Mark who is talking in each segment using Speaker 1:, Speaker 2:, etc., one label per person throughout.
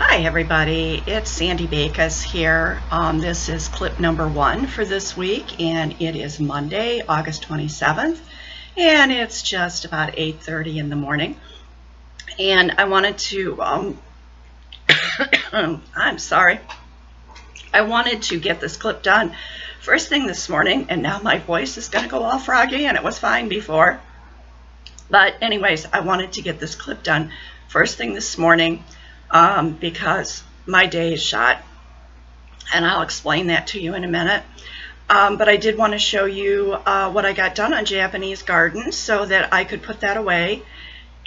Speaker 1: Hi everybody, it's Sandy Bacus here. This is clip number 1 for this week, and it is Monday, August 27th, and it's just about 8:30 in the morning. And I wanted to, I'm sorry, I wanted to get this clip done first thing this morning, and now my voice is going to go all froggy, and it was fine before. But anyways, I wanted to get this clip done first thing this morning. Because my day is shot, and I'll explain that to you in a minute. But I did want to show you what I got done on Japanese garden so that I could put that away.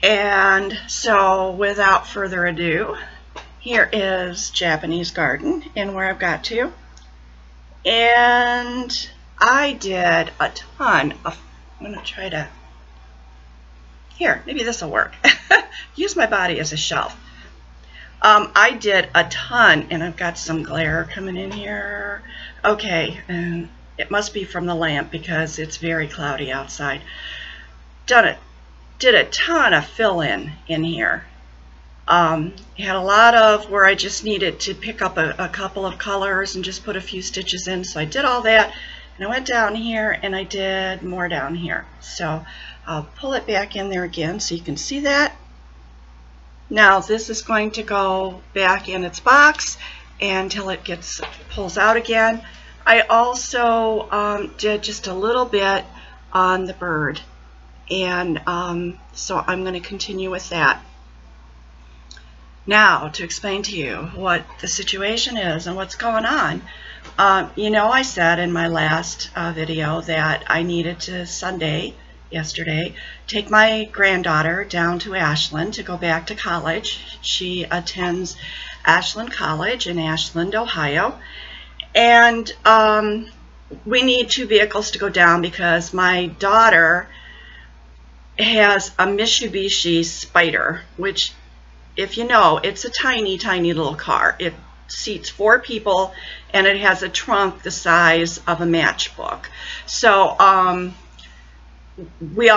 Speaker 1: And so without further ado, here is Japanese garden and where I've got to. And I did a ton of, I'm going to try to, here, maybe this will work. Use my body as a shelf. I did a ton, and I've got some glare coming in here. Okay, and it must be from the lamp because it's very cloudy outside. Did a ton of fill-in in here. Had a lot of where I just needed to pick up a couple of colors and just put a few stitches in. So I did all that, and I went down here and I did more down here. So I'll pull it back in there again so you can see that. Now this is going to go back in its box until it pulls out again. I also did just a little bit on the bird, and so I'm going to continue with that. Now to explain to you what the situation is and what's going on. You know, I said in my last video that I needed to yesterday, take my granddaughter down to Ashland to go back to college. She attends Ashland College in Ashland, Ohio. And we need 2 vehicles to go down because my daughter has a Mitsubishi Spider, which, if you know, it's a tiny, tiny little car. It seats 4 people, and it has a trunk the size of a matchbook. So, I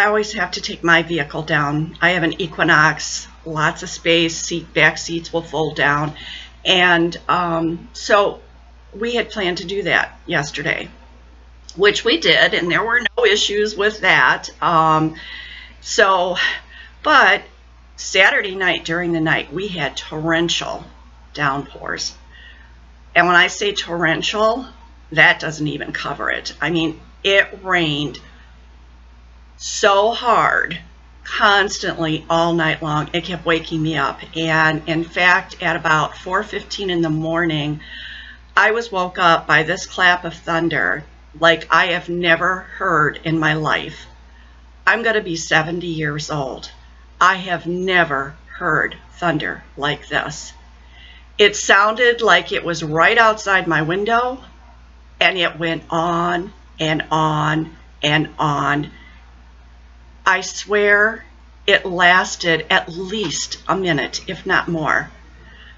Speaker 1: always have to take my vehicle down. I have an Equinox, lots of space, back seats will fold down, and so we had planned to do that yesterday, which we did, and there were no issues with that. But Saturday night during the night we had torrential downpours, and when I say torrential, that doesn't even cover it. I mean, it rained so hard, constantly, all night long. It kept waking me up, and in fact at about 4:15 in the morning I was woke up by this clap of thunder like I have never heard in my life. I'm going to be 70 years old. I have never heard thunder like this. It sounded like it was right outside my window, and it went on and on and on. I swear it lasted at least a minute, if not more.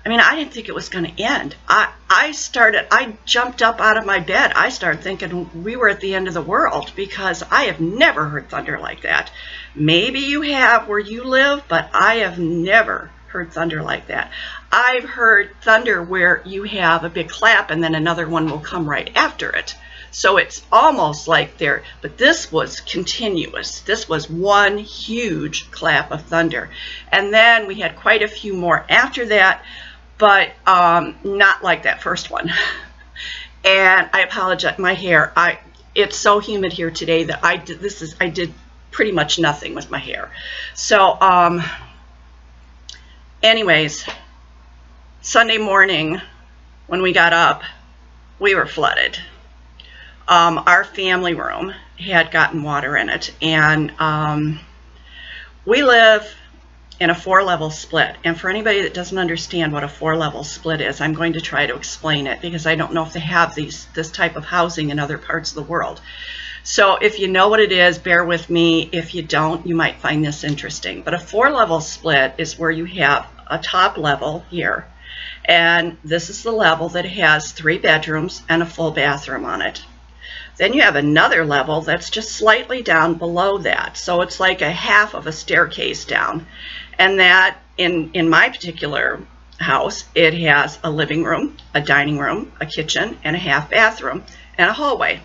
Speaker 1: I mean, I didn't think it was going to end. I jumped up out of my bed. I started thinking we were at the end of the world because I have never heard thunder like that. Maybe you have where you live, but I have never heard thunder like that. I've heard thunder where you have a big clap and then another one will come right after it. So it's almost like there, but this was continuous. This was one huge clap of thunder. And then we had quite a few more after that, but not like that first one. And I apologize, my hair, it's so humid here today that I did pretty much nothing with my hair. So anyways, Sunday morning when we got up, we were flooded. Our family room had gotten water in it, and we live in a 4-level split. And for anybody that doesn't understand what a 4-level split is, I'm going to try to explain it because I don't know if they have this type of housing in other parts of the world. So if you know what it is, bear with me. If you don't, you might find this interesting. But a 4-level split is where you have a top level here, and this is the level that has 3 bedrooms and a full bathroom on it. Then you have another level that's just slightly down below that. So it's like a half of a staircase down. And that, in my particular house, it has a living room, a dining room, a kitchen, and a half bathroom, and a hallway.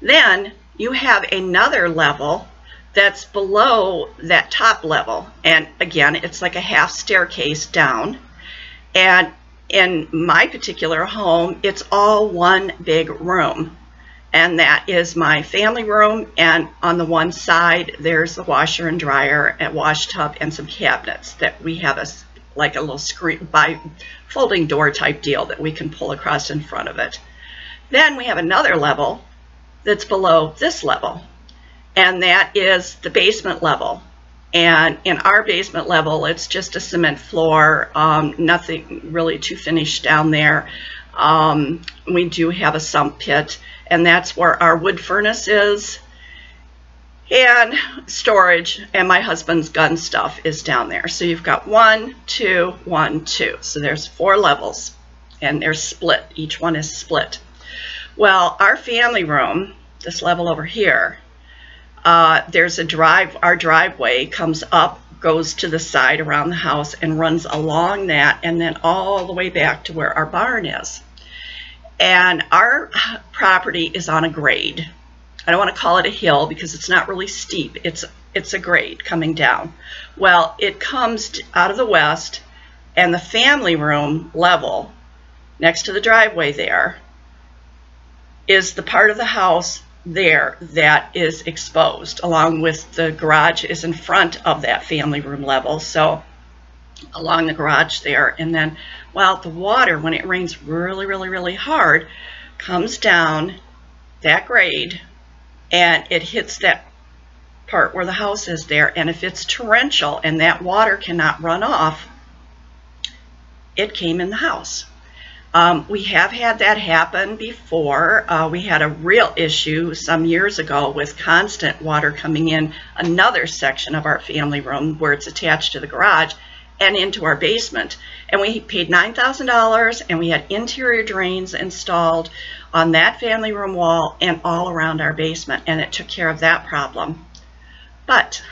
Speaker 1: Then you have another level that's below that top level, and again, it's like a half staircase down. And in my particular home, it's all one big room, and that is my family room, and on the one side there's the washer and dryer, a wash tub, and some cabinets that we have like a little screen by folding door type deal that we can pull across in front of it. Then we have another level that's below this level, and that is the basement level. And in our basement level, it's just a cement floor, nothing really too finished down there. We do have a sump pit, and that's where our wood furnace is, and storage, and my husband's gun stuff is down there. So you've got 1, 2, 1, 2. So there's 4 levels, and they're split. Each one is split. Well, our family room, this level over here, there's a our driveway comes up, goes to the side around the house, and runs along that, and then all the way back to where our barn is. And our property is on a grade. I don't want to call it a hill because it's not really steep. It's a grade coming down. Well, it comes out of the west, and the family room level next to the driveway there is the part of the house there that is exposed, along with the garage is in front of that family room level. So along the garage there, and then, well, the water, when it rains really, really, really hard, comes down that grade, and it hits that part where the house is there. And if it's torrential and that water cannot run off, it came in the house. We have had that happen before. We had a real issue some years ago with constant water coming in another section of our family room where it's attached to the garage and into our basement. And we paid $9,000, and we had interior drains installed on that family room wall and all around our basement, and it took care of that problem. But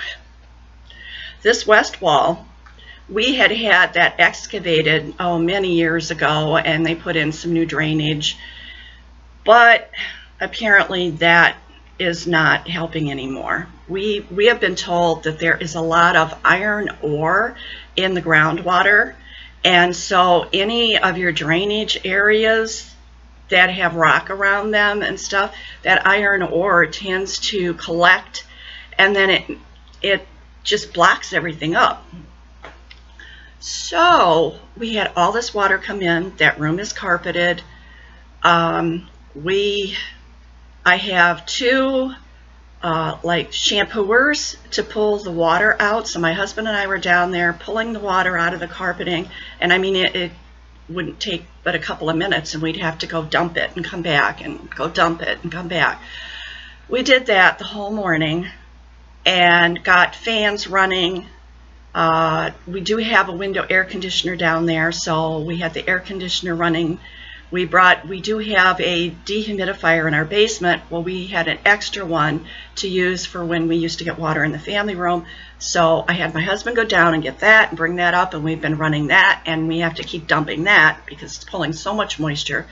Speaker 1: this west wall, we had that excavated, many years ago, and they put in some new drainage, but apparently that is not helping anymore. We have been told that there is a lot of iron ore in the groundwater, and so any of your drainage areas that have rock around them and stuff, that iron ore tends to collect, and then it just blocks everything up. So we had all this water come in. That room is carpeted. I have 2 like shampooers to pull the water out. So my husband and I were down there pulling the water out of the carpeting, and I mean it wouldn't take but a couple of minutes, and we'd have to go dump it and come back and go dump it and come back. We did that the whole morning and got fans running. We do have a window air conditioner down there, so we had the air conditioner running. We do have a dehumidifier in our basement. Well, we had an extra one to use for when we used to get water in the family room. So I had my husband go down and get that and bring that up, and we've been running that, and we have to keep dumping that because it's pulling so much moisture.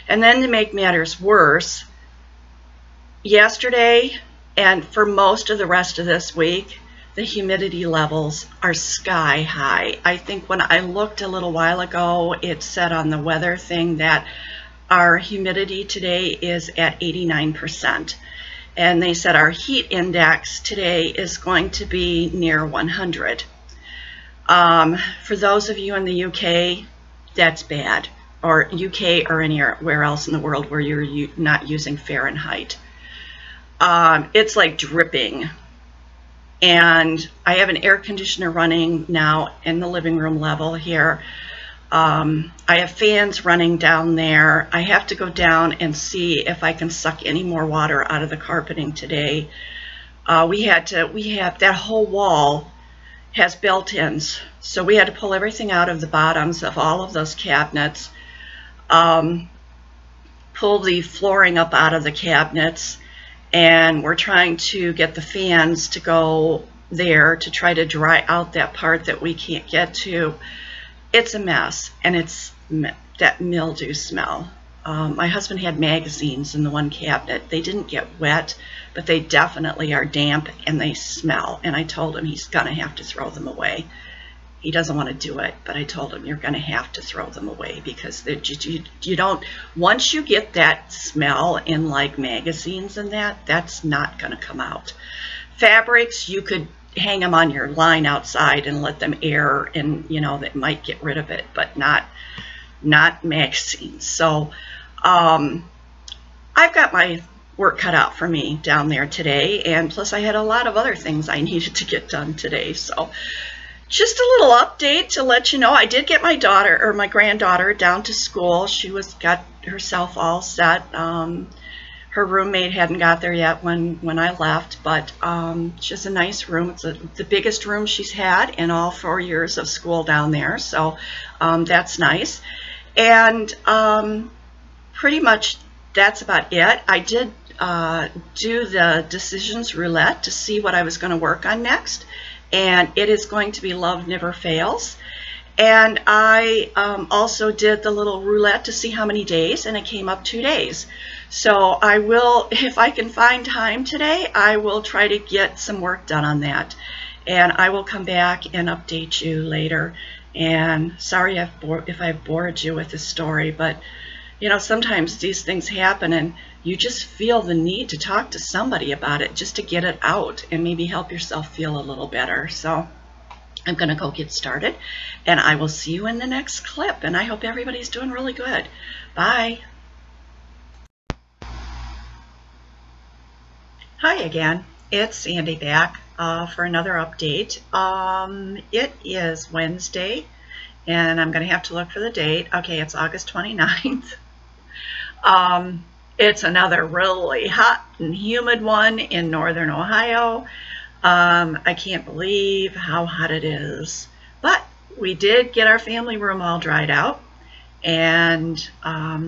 Speaker 1: And then to make matters worse, yesterday and for most of the rest of this week, the humidity levels are sky high. I think when I looked a little while ago, it said on the weather thing that our humidity today is at 89%. And they said our heat index today is going to be near 100. For those of you in the UK, that's bad. Or UK or anywhere else in the world where you're not using Fahrenheit. It's like dripping. And I have an air conditioner running now in the living room level here. I have fans running down there. I have to go down and see if I can suck any more water out of the carpeting today. We have that whole wall has built-ins, so we had to pull everything out of the bottoms of all of those cabinets, pull the flooring up out of the cabinets, and we're trying to get the fans to go there to try to dry out that part that we can't get to. it's a mess, and it's that mildew smell. My husband had magazines in the one cabinet. They didn't get wet, but they definitely are damp and they smell. And I told him he's going to have to throw them away. He doesn't want to do it, but I told him you're going to have to throw them away because you don't, once you get that smell in like magazines and that's not going to come out. Fabrics, you could hang them on your line outside and let them air, and you know that might get rid of it, but not magazines. So I've got my work cut out for me down there today, and plus I had a lot of other things I needed to get done today. So just a little update to let you know. I did get my daughter, or my granddaughter, down to school. She got herself all set. Her roommate hadn't got there yet when I left, but she has a nice room. It's the biggest room she's had in all 4 years of school down there, so that's nice. And pretty much that's about it. I did do the decisions roulette to see what I was going to work on next, and it is going to be Love Never Fails. And I also did the little roulette to see how many days, and it came up 2 days. So I will, if I can find time today, I will try to get some work done on that. And I will come back and update you later. And sorry if I've bored you with this story, but you know, sometimes these things happen and you just feel the need to talk to somebody about it just to get it out and maybe help yourself feel a little better. So I'm going to go get started, and I will see you in the next clip, and I hope everybody's doing really good. Bye. Hi again, it's Sandy back for another update. It is Wednesday, and I'm going to have to look for the date. Okay, it's August 29th. It's another really hot and humid one in northern Ohio. I can't believe how hot it is, but we did get our family room all dried out, and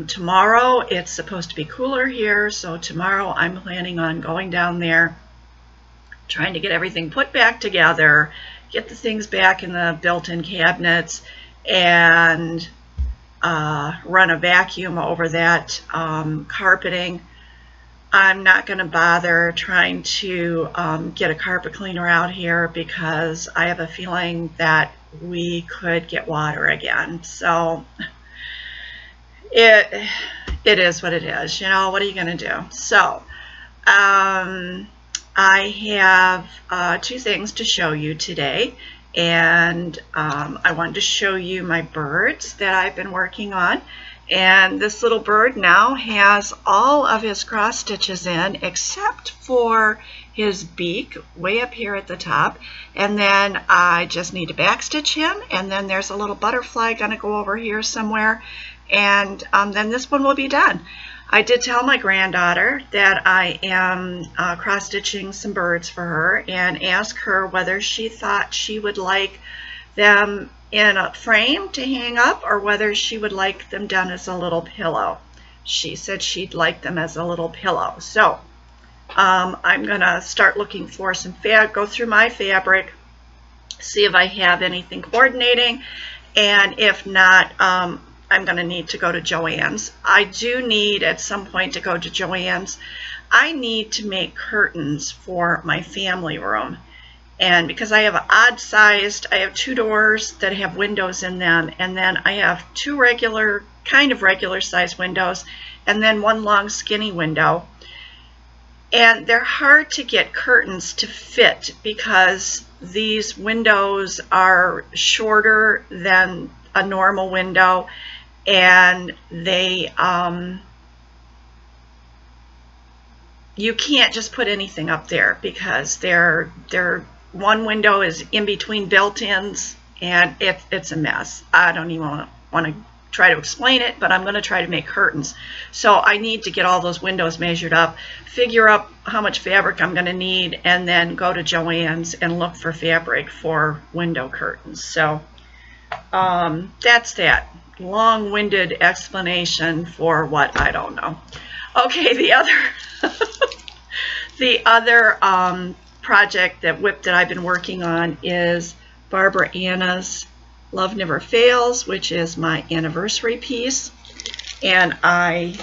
Speaker 1: tomorrow it's supposed to be cooler here, so tomorrow I'm planning on going down there, trying to get everything put back together, get the things back in the built-in cabinets, and run a vacuum over that carpeting. I'm not going to bother trying to get a carpet cleaner out here because I have a feeling that we could get water again. So it is what it is. You know, what are you going to do? So I have 2 things to show you today. And I wanted to show you my birds that I've been working on. And this little bird now has all of his cross stitches in except for his beak way up here at the top. And then I just need to back stitch him, and then there's a little butterfly going to go over here somewhere, and then this one will be done. I did tell my granddaughter that I am cross-stitching some birds for her and ask her whether she thought she would like them in a frame to hang up or whether she would like them done as a little pillow. She said she'd like them as a little pillow. So I'm going to start looking for some go through my fabric, see if I have anything coordinating, and if not, I'm going to need to go to Joann's. I do need at some point to go to Joann's. I need to make curtains for my family room. And because I have an odd sized, I have 2 doors that have windows in them, and then I have 2 regular sized windows, and then 1 long skinny window. And they're hard to get curtains to fit because these windows are shorter than a normal window, and they you can't just put anything up there because they're one window is in between built-ins, and it's a mess. I don't even want to try to explain it, but I'm going to try to make curtains. So I need to get all those windows measured up, figure out how much fabric I'm going to need, and then go to Joann's and look for fabric for window curtains. So that's that long-winded explanation for what I don't know. Okay, the other project that I've been working on is Barbara Anna's Love Never Fails, which is my anniversary piece. And I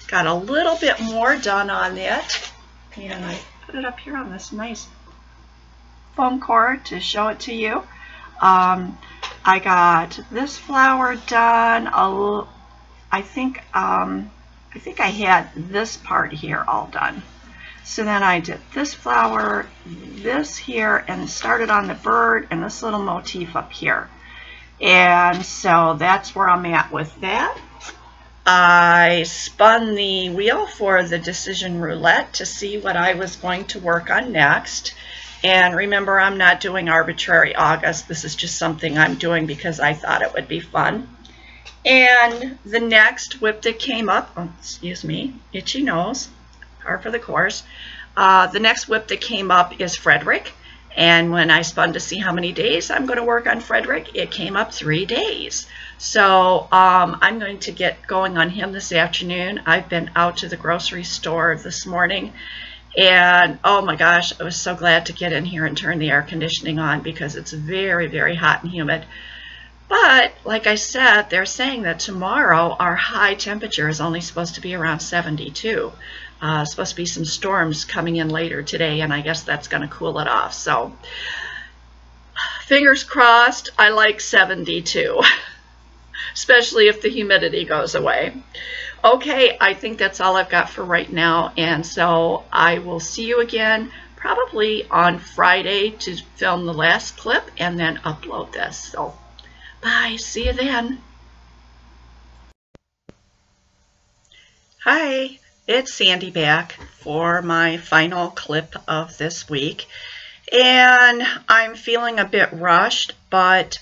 Speaker 1: got a little bit more done on it. And I put it up here on this nice foam cord to show it to you. I got this flower done. I think I had this part here all done. So then I did this flower, this here, and started on the bird and this little motif up here. And so that's where I'm at with that. I spun the wheel for the decision roulette to see what I was going to work on next. And remember, I'm not doing arbitrary August. This is just something I'm doing because I thought it would be fun. And the next whip that came up, oh, excuse me, itchy nose, par for the course. The next whip that came up is Frederick. And when I spun to see how many days I'm going to work on Frederick, it came up 3 days. So I'm going to get going on him this afternoon. I've been out to the grocery store this morning. And oh my gosh, I was so glad to get in here and turn the air conditioning on because it's very, very hot and humid. But like I said, they're saying that tomorrow our high temperature is only supposed to be around 72. Supposed to be some storms coming in later today, and I guess that's going to cool it off. So fingers crossed, I like 72, especially if the humidity goes away. Okay, I think that's all I've got for right now, and so I will see you again probably on Friday to film the last clip and then upload this. So bye, see you then. Hi, it's Sandy back for my final clip of this week, and I'm feeling a bit rushed, but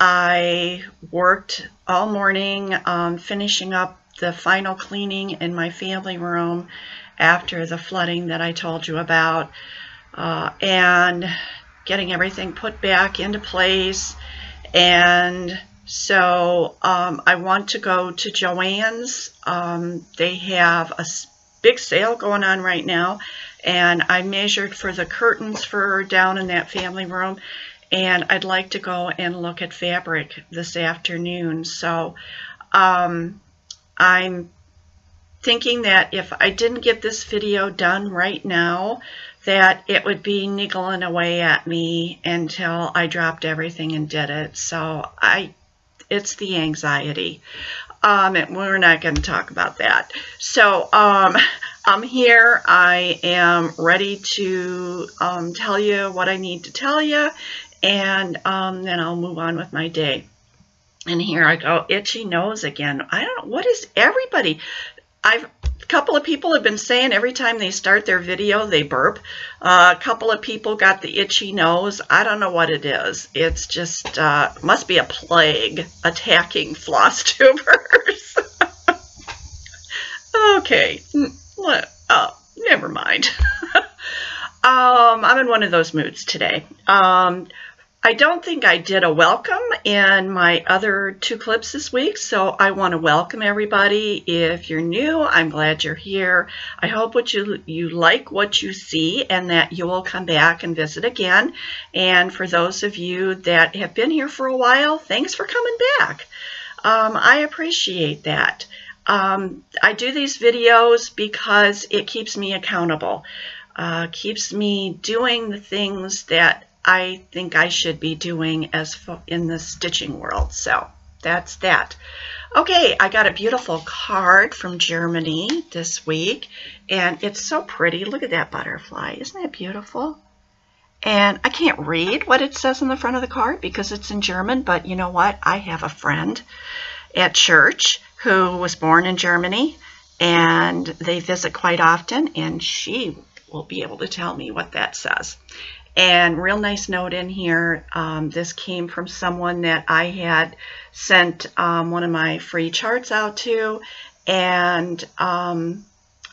Speaker 1: I worked all morning finishing up the final cleaning in my family room after the flooding that I told you about, and getting everything put back into place. And so I want to go to Joann's. They have a big sale going on right now, and I measured for the curtains for down in that family room. And I'd like to go and look at fabric this afternoon. So I'm thinking that if I didn't get this video done right now, that it would be niggling away at me until I dropped everything and did it. So it's the anxiety. And we're not going to talk about that. So I'm here. I am ready to tell you what I need to tell you. And then I'll move on with my day. And here I go, itchy nose again. I don't know, what is everybody? A couple of people have been saying every time they start their video, they burp. A couple of people got the itchy nose. I don't know what it is. It's just, must be a plague attacking floss tubers. Okay, oh, never mind. I'm in one of those moods today. I don't think I did a welcome in my other 2 clips this week, so I want to welcome everybody. If you're new, I'm glad you're here. I hope you like what you see and that you will come back and visit again. And for those of you that have been here for a while, thanks for coming back. I appreciate that. I do these videos because it keeps me accountable. Keeps me doing the things that I think I should be doing in the stitching world. So that's that. Okay, I got a beautiful card from Germany this week, and it's so pretty. Look at that butterfly. Isn't that beautiful? And I can't read what it says on the front of the card because it's in German, but you know what? I have a friend at church who was born in Germany, and they visit quite often, and she will be able to tell me what that says. And real nice note in here. This came from someone that I had sent one of my free charts out to, and I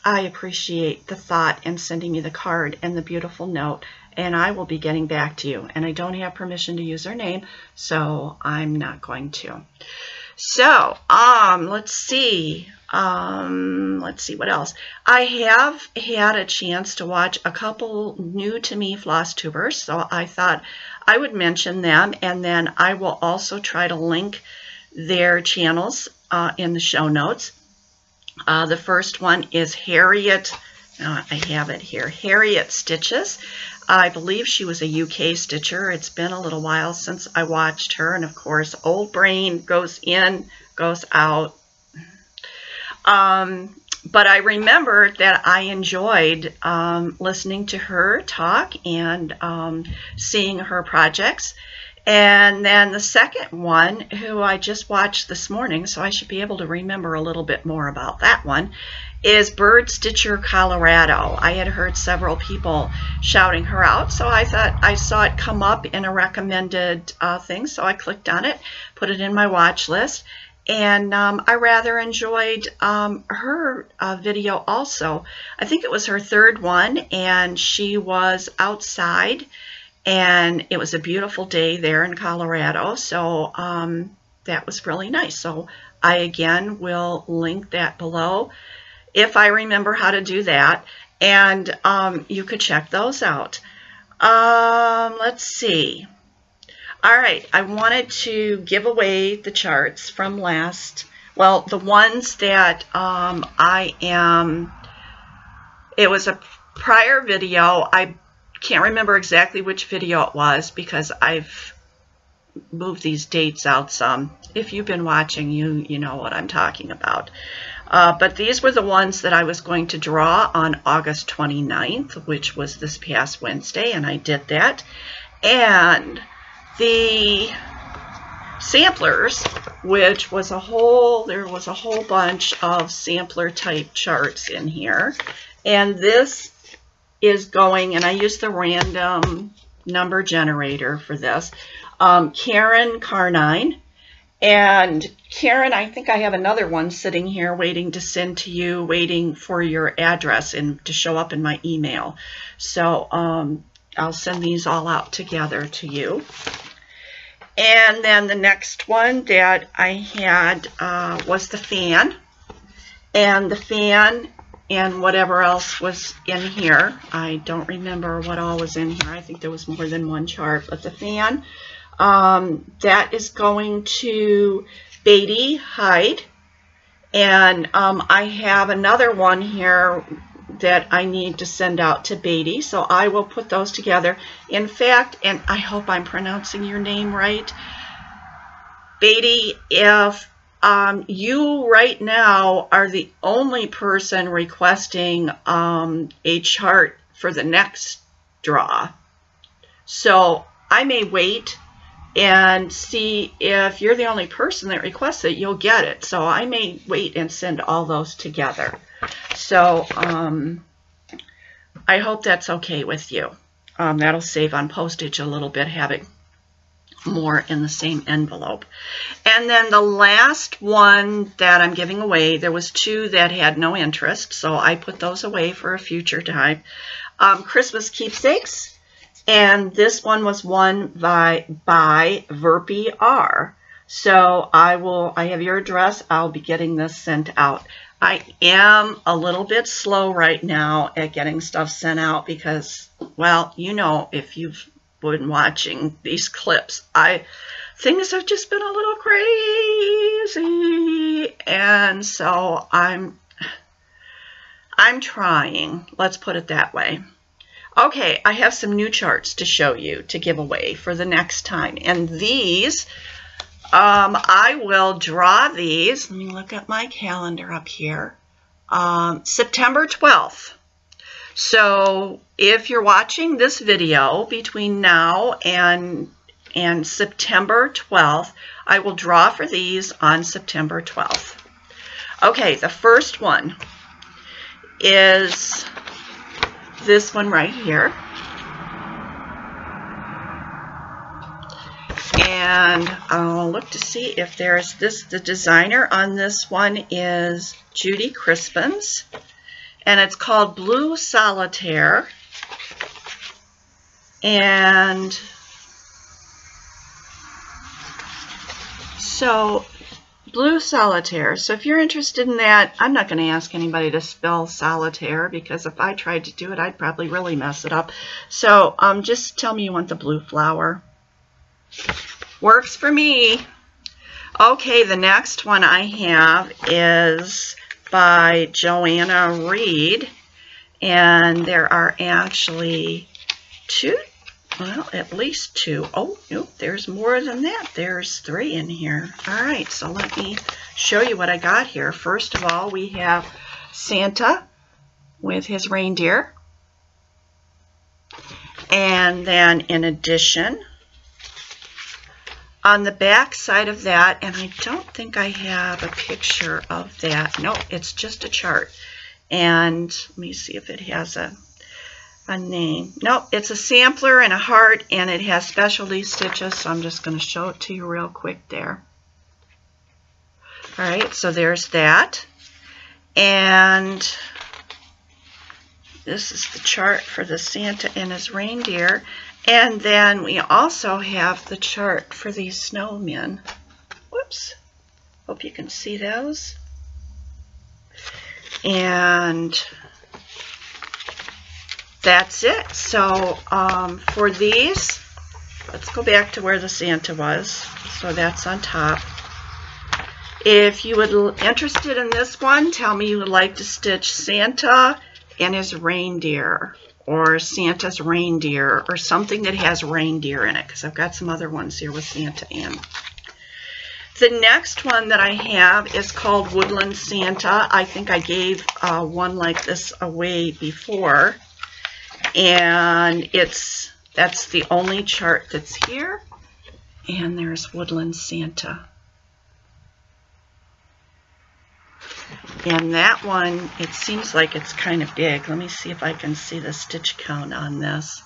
Speaker 1: appreciate the thought in sending me the card and the beautiful note, and I will be getting back to you. And I don't have permission to use her name, so I'm not going to. So let's see. Let's see what else. I have had a chance to watch a couple new to me FLOSSTUBers, so I thought I would mention them, and then I will also try to link their channels in the show notes. The first one is Harriet. I have it here. Harriet Stitches. I believe she was a UK stitcher. It's been a little while since I watched her, and of course, old brain goes in, goes out. But I remember that I enjoyed listening to her talk and seeing her projects. And then the second one, who I just watched this morning, so I should be able to remember a little bit more about that one, is Bird Stitcher Colorado. I had heard several people shouting her out, so I thought I saw it come up in a recommended thing, so I clicked on it, put it in my watch list, and I rather enjoyed her video also. I think it was her third one, and she was outside, and it was a beautiful day there in Colorado, so that was really nice. So I again will link that below if I remember how to do that, and you could check those out. Let's see. All right, I wanted to give away the charts from last, well, the ones that it was a prior video. I can't remember exactly which video it was because I've moved these dates out some. If you've been watching, you know what I'm talking about. But these were the ones that I was going to draw on August 29th, which was this past Wednesday, and I did that. And the samplers, which was there was a whole bunch of sampler type charts in here. And this is going, and I used the random number generator for this, Karen Carnine. And Karen, I think I have another one sitting here waiting to send to you, waiting for your address and to show up in my email. So I'll send these all out together to you. And then the next one that I had was the fan. And the fan and whatever else was in here. I don't remember what all was in here. I think there was more than one chart. But the fan, that is going to Beatty Hyde. And I have another one here that I need to send out to Beatty. So I will put those together. In fact, and I hope I'm pronouncing your name right, Beatty, if you right now are the only person requesting a chart for the next draw. So I may wait and see if you're the only person that requests it, you'll get it. So I may wait and send all those together. So I hope that's okay with you. That'll save on postage a little bit, having more in the same envelope. And then the last one that I'm giving away, there was two that had no interest, so I put those away for a future time. Christmas Keepsakes, and this one was won by Verpy R. So I have your address. I'll be getting this sent out. I am a little bit slow right now at getting stuff sent out because, well, you know, if you've been watching these clips, things have just been a little crazy, and so I'm trying, let's put it that way. Okay, I have some new charts to show you to give away for the next time, and these I will draw these. Let me look at my calendar up here. September 12th. So if you're watching this video between now and September 12th, I will draw for these on September 12th. Okay, the first one is this one right here. And I'll look to see if there's the designer on this one is Judy Crispins. And it's called Blue Solitaire. And so blue solitaire. So if you're interested in that, I'm not going to ask anybody to spell solitaire, because if I tried to do it, I'd probably really mess it up. So just tell me you want the blue flower. Works for me. Okay, the next one I have is by Joanna Reed, and there are actually two. Well, at least two. Oh, nope, there's more than that. There's 3 in here. All right, so let me show you what I got here. First of all, we have Santa with his reindeer. And then in addition, on the back side of that, and I don't think I have a picture of that. No, it's just a chart. And let me see if it has a name. Nope, it's a sampler and a heart, and it has specialty stitches, so I'm just going to show it to you real quick there. All right, so there's that. And this is the chart for the Santa and his reindeer. And then we also have the chart for these snowmen. Whoops. Hope you can see those. And that's it. So for these, let's go back to where the Santa was. So that's on top. If you would interested in this one, tell me you would like to stitch Santa and his reindeer, or Santa's reindeer, or something that has reindeer in it, because I've got some other ones here with Santa in. The next one that I have is called Woodland Santa. I think I gave one like this away before. And that's the only chart that's here. And there's Woodland Santa. And that one, it seems like it's kind of big. Let me see if I can see the stitch count on this.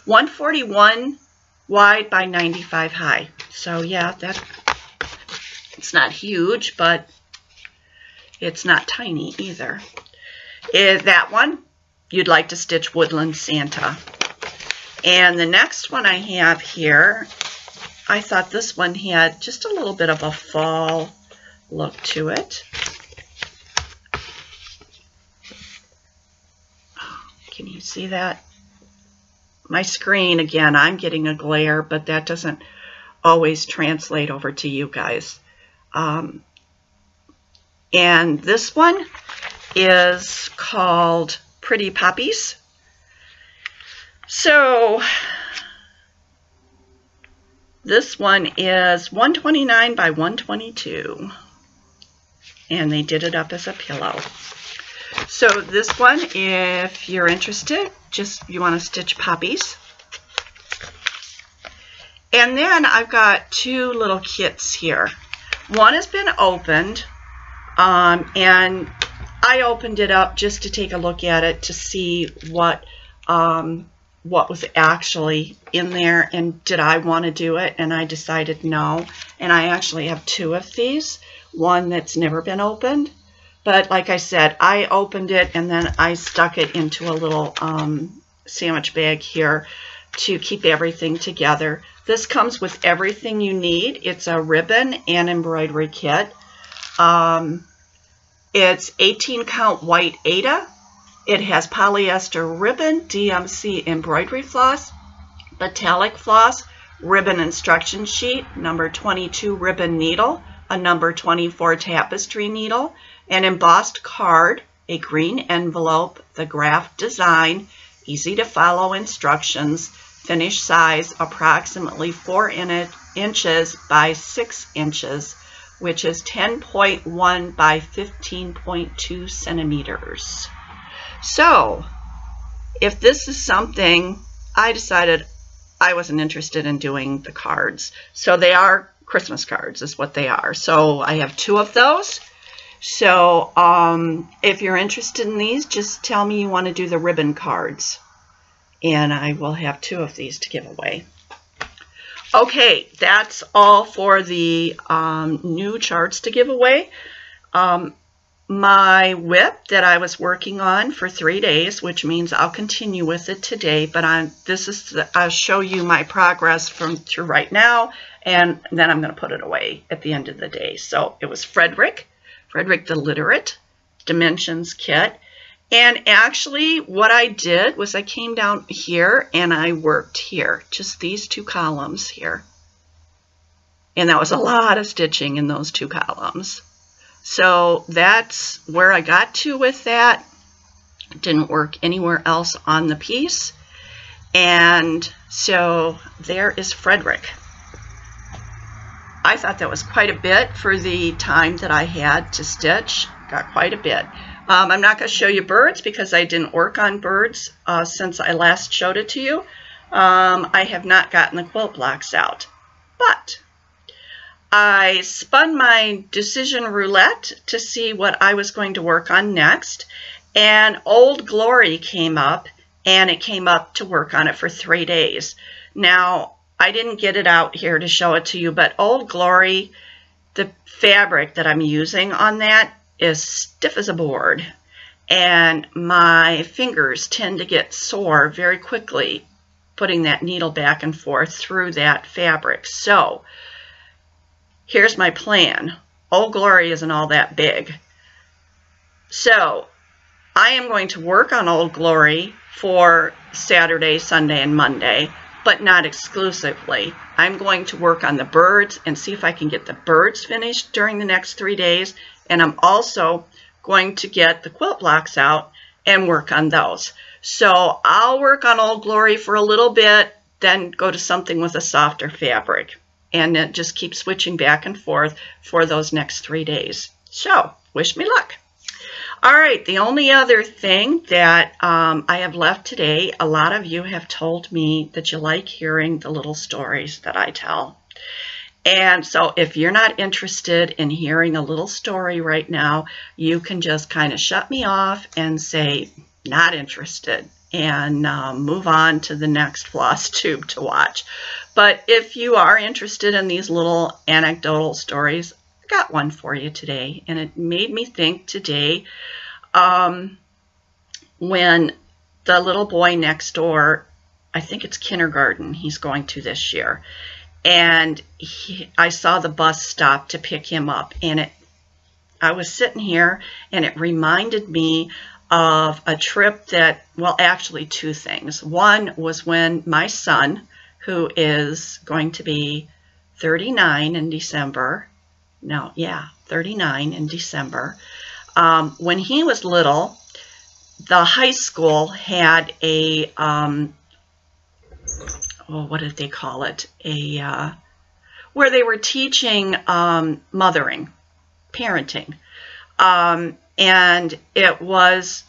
Speaker 1: 141 wide by 95 high. So yeah, it's not huge, but it's not tiny either. That one, you'd like to stitch Woodland Santa. And the next one I have here, I thought this one had just a little bit of a fall look to it. Can you see that? My screen, again, I'm getting a glare, but that doesn't always translate over to you guys. And this one is called Pretty Poppies. So this one is 129 by 122, and they did it up as a pillow. So this one, if you're interested, you want to stitch poppies. And then I've got 2 little kits here. One has been opened, and I opened it up just to take a look at it to see what was actually in there, and did I want to do it, and I decided no. And I actually have 2 of these, one that's never been opened, but like I said, I opened it and then I stuck it into a little sandwich bag here to keep everything together. This comes with everything you need. It's a ribbon and embroidery kit. It's 18 count white Aida. It has polyester ribbon, DMC embroidery floss, metallic floss, ribbon instruction sheet, number 22 ribbon needle, a number 24 tapestry needle, an embossed card, a green envelope, the graph design, easy to follow instructions, finish size approximately 4 inches by 6 inches, which is 10.1 by 15.2 centimeters. So, if this is something, I decided I wasn't interested in doing the cards. So they are Christmas cards is what they are. So I have 2 of those. So if you're interested in these, just tell me you want to do the ribbon cards. And I will have 2 of these to give away. Okay, that's all for the new charts to give away. my whip that I was working on for 3 days, which means I'll continue with it today, but I'll show you my progress through right now, and then I'm going to put it away at the end of the day. So it was Frederick the Literate Dimensions Kit. And actually what I did was I came down here and I worked here, just these 2 columns here. And that was a lot of stitching in those 2 columns. So that's where I got to with that. It didn't work anywhere else on the piece. And so there is Frederick. I thought that was quite a bit for the time that I had to stitch. Got quite a bit. I'm not going to show you birds because I didn't work on birds since I last showed it to you. I have not gotten the quilt blocks out. But I spun my decision roulette to see what I was going to work on next, and Old Glory came up, and it came up to work on it for 3 days. Now, I didn't get it out here to show it to you, but Old Glory, the fabric that I'm using on that is stiff as a board, and my fingers tend to get sore very quickly putting that needle back and forth through that fabric. So here's my plan. Old Glory isn't all that big. So I am going to work on Old Glory for Saturday, Sunday, and Monday, but not exclusively. I'm going to work on the birds and see if I can get the birds finished during the next 3 days. And I'm also going to get the quilt blocks out and work on those. So I'll work on Old Glory for a little bit, then go to something with a softer fabric. And then just keep switching back and forth for those next 3 days. So, wish me luck. All right, the only other thing that I have left today, a lot of you have told me that you like hearing the little stories that I tell. And so if you're not interested in hearing a little story right now, you can just kind of shut me off and say, not interested, and move on to the next floss tube to watch. But if you are interested in these little anecdotal stories, I got one for you today, and it made me think today when the little boy next door, I think it's kindergarten he's going to this year, and I saw the bus stop to pick him up, and I was sitting here, and it reminded me of a trip that, well, actually 2 things. One was when my son, who is going to be 39 in December, 39 in December, when he was little, the high school had a, what did they call it? Where they were teaching mothering, parenting. And it was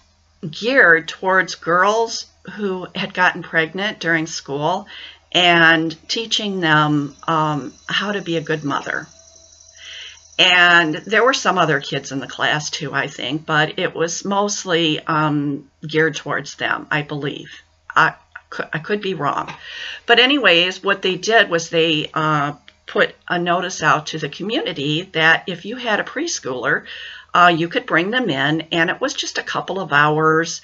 Speaker 1: geared towards girls who had gotten pregnant during school and teaching them how to be a good mother. And there were some other kids in the class too, I think, but it was mostly geared towards them, I believe. I could be wrong. But anyways, what they did was they put a notice out to the community that if you had a preschooler, you could bring them in, and it was just a couple of hours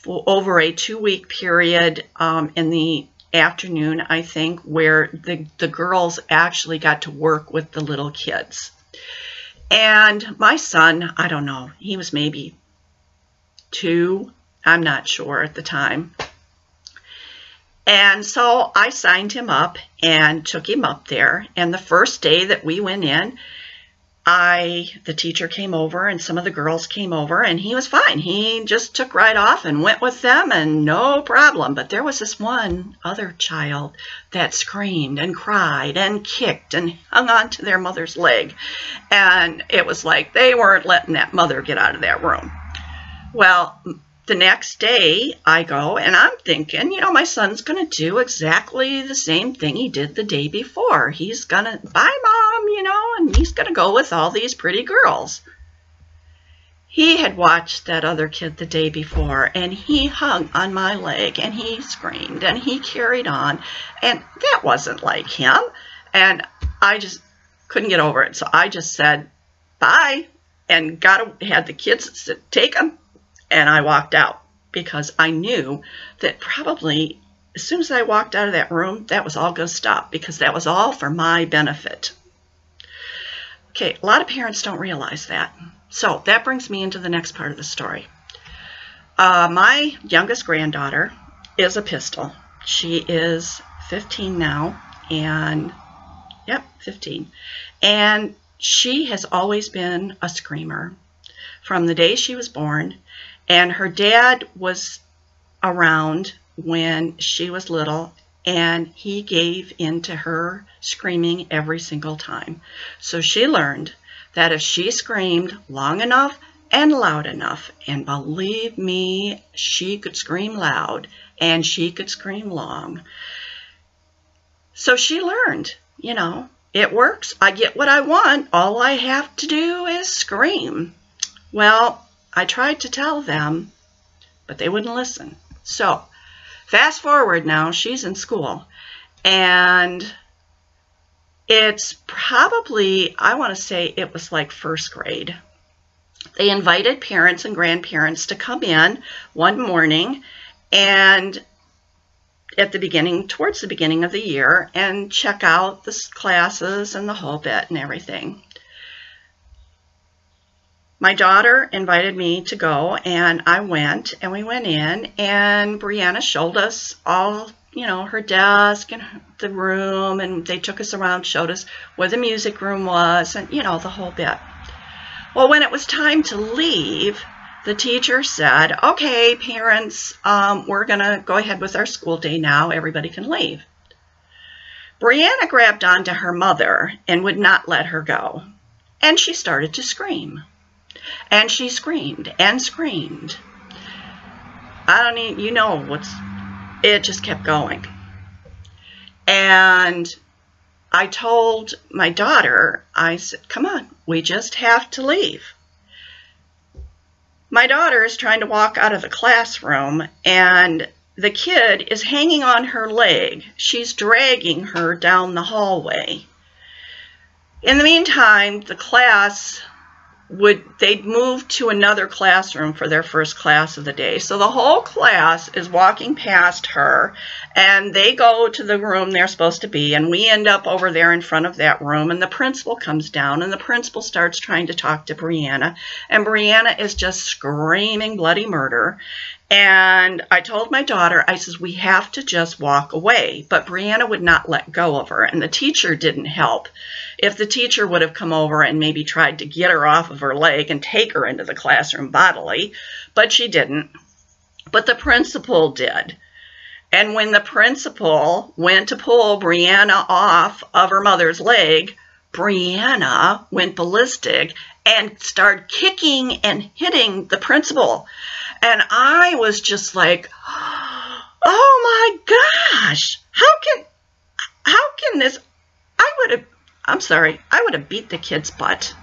Speaker 1: over a 2-week period in the afternoon, I think, where the girls actually got to work with the little kids. And my son, I don't know, he was maybe 2, I'm not sure at the time. And so I signed him up and took him up there. And the first day that we went in, the teacher came over and some of the girls came over, and he was fine. He just took right off and went with them, and no problem. But there was this one other child that screamed and cried and kicked and hung on to their mother's leg. And it was like they weren't letting that mother get out of that room. Well, the next day I go and I'm thinking, you know, my son's going to do exactly the same thing he did the day before. He's going to, bye mom, you know, and he's going to go with all these pretty girls. He had watched that other kid the day before, and he hung on my leg and he screamed and he carried on, and that wasn't like him. And I just couldn't get over it. So I just said, bye. and had the kids take them, and I walked out because I knew that probably as soon as I walked out of that room, that was all going to stop because that was all for my benefit. Okay, a lot of parents don't realize that. So that brings me into the next part of the story. My youngest granddaughter is a pistol. She is 15 now, and yep, 15. And she has always been a screamer from the day she was born, and her dad was around when she was little, and he gave in to her screaming every single time. So she learned that if she screamed long enough and loud enough, and believe me, she could scream loud and she could scream long. So she learned, you know, it works. I get what I want. All I have to do is scream. Well, I tried to tell them, but they wouldn't listen. So fast forward now, she's in school, and it's probably, I want to say it was like first grade. They invited parents and grandparents to come in one morning and at the beginning, towards the beginning of the year, and check out the classes and the whole bit and everything. My daughter invited me to go, and I went, and we went in, and Brianna showed us all, you know, her desk and the room, and they took us around, showed us where the music room was, and, you know, the whole bit. Well, when it was time to leave, the teacher said, okay, parents, we're going to go ahead with our school day now. Everybody can leave. Brianna grabbed onto her mother and would not let her go, and she started to scream. And she screamed and screamed. I don't even, you know, it just kept going. And I told my daughter, I said, come on, we just have to leave. My daughter is trying to walk out of the classroom, and the kid is hanging on her leg. She's dragging her down the hallway. In the meantime, the class they'd moved to another classroom for their first class of the day. So the whole class is walking past her, and they go to the room they're supposed to be, and we end up over there in front of that room, and the principal comes down, and the principal starts trying to talk to Brianna, and Brianna is just screaming bloody murder. And I told my daughter, I says, we have to just walk away. But Brianna would not let go of her, and the teacher didn't help. If the teacher would have come over and maybe tried to get her off of her leg and take her into the classroom bodily, but she didn't. But the principal did. And when the principal went to pull Brianna off of her mother's leg, Brianna went ballistic and started kicking and hitting the principal. And I was just like, oh my gosh, how can this, I would have beat the kid's butt,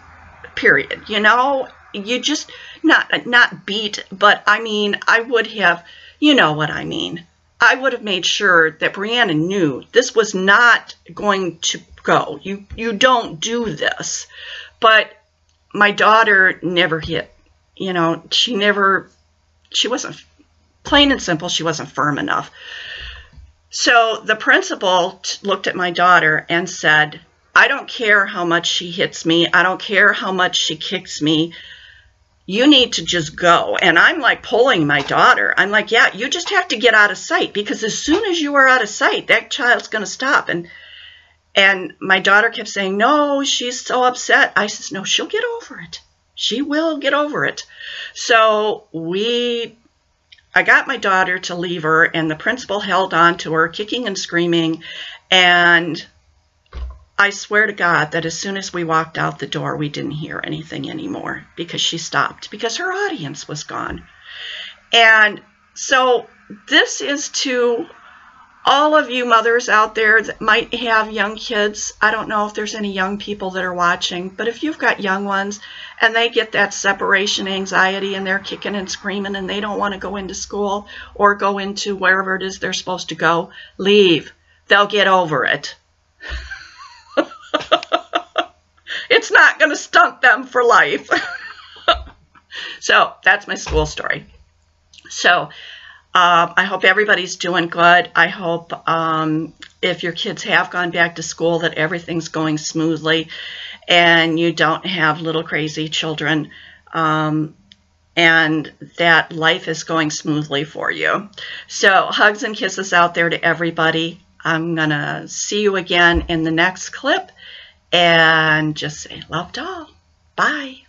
Speaker 1: period. You know, you just, not beat, but I mean, I would have, you know what I mean. I would have made sure that Brianna knew this was not going to go. You don't do this. But my daughter never hit, you know, she wasn't, plain and simple, she wasn't firm enough. So the principal looked at my daughter and said, I don't care how much she hits me. I don't care how much she kicks me. You need to just go. And I'm like pulling my daughter. I'm like, yeah, you just have to get out of sight, because as soon as you are out of sight, that child's going to stop. And my daughter kept saying, no, she's so upset. I says, no, she'll get over it. She will get over it. So I got my daughter to leave her, and the principal held on to her, kicking and screaming. And I swear to God that as soon as we walked out the door, we didn't hear anything anymore, because she stopped, because her audience was gone. And so this is to all of you mothers out there that might have young kids. I don't know if there's any young people that are watching, but if you've got young ones and they get that separation anxiety and they're kicking and screaming and they don't want to go into school or go into wherever it is they're supposed to go, leave. They'll get over it. It's not going to stunt them for life. So that's my school story. So I hope everybody's doing good. I hope if your kids have gone back to school that everything's going smoothly and you don't have little crazy children, and that life is going smoothly for you. So hugs and kisses out there to everybody. I'm going to see you again in the next clip, and just say love to all. Bye.